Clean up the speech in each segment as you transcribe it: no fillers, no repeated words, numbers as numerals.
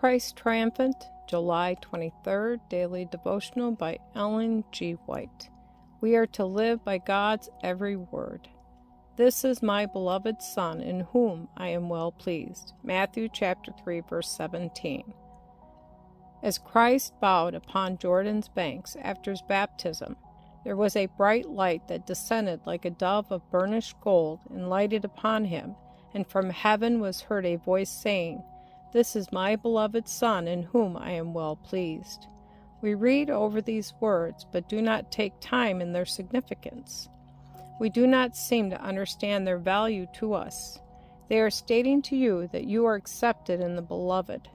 Christ Triumphant, July 23rd, Daily Devotional by Ellen G. White. We are to live by God's every word. This is my beloved Son, in whom I am well pleased. Matthew chapter 3, verse 17. As Christ bowed upon Jordan's banks after his baptism, there was a bright light that descended like a dove of burnished gold and lighted upon him, and from heaven was heard a voice saying, "This is my beloved Son, in whom I am well pleased." We read over these words, but do not take time in their significance. We do not seem to understand their value to us. They are stating to you that you are accepted in the Beloved.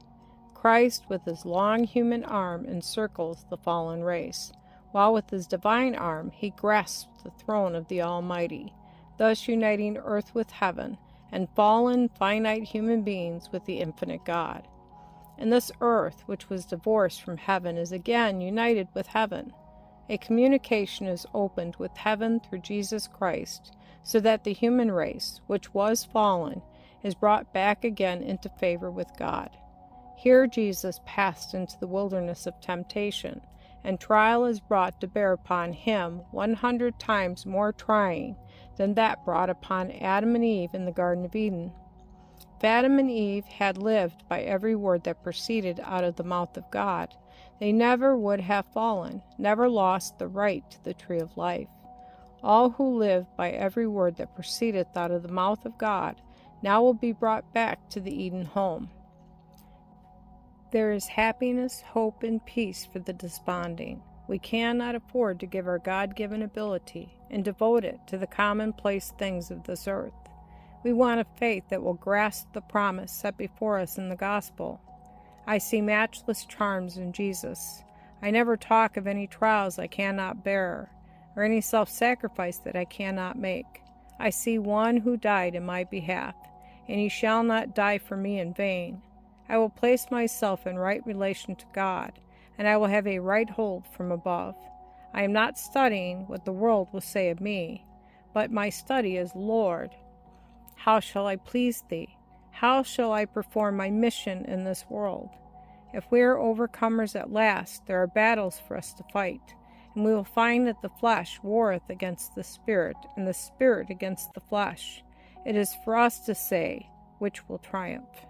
Christ, with his long human arm, encircles the fallen race, while with his divine arm he grasps the throne of the Almighty, thus uniting earth with heaven, and fallen, finite human beings with the infinite God. And this earth, which was divorced from heaven, is again united with heaven. A communication is opened with heaven through Jesus Christ, so that the human race, which was fallen, is brought back again into favor with God. Here Jesus passed into the wilderness of temptation, and trial is brought to bear upon him 100 times more trying than that brought upon Adam and Eve in the Garden of Eden. If Adam and Eve had lived by every word that proceeded out of the mouth of God, they never would have fallen, never lost the right to the tree of life. All who live by every word that proceedeth out of the mouth of God now will be brought back to the Eden home. There is happiness, hope, and peace for the desponding. We cannot afford to give our God-given ability and devote it to the commonplace things of this earth. We want a faith that will grasp the promise set before us in the gospel. I see matchless charms in Jesus. I never talk of any trials I cannot bear, or any self-sacrifice that I cannot make. I see one who died in my behalf, and he shall not die for me in vain. I will place myself in right relation to God, and I will have a right hold from above. I am not studying what the world will say of me, but my study is, Lord, how shall I please thee? How shall I perform my mission in this world? If we are overcomers at last, there are battles for us to fight, and we will find that the flesh warreth against the spirit, and the spirit against the flesh. It is for us to say, which will triumph.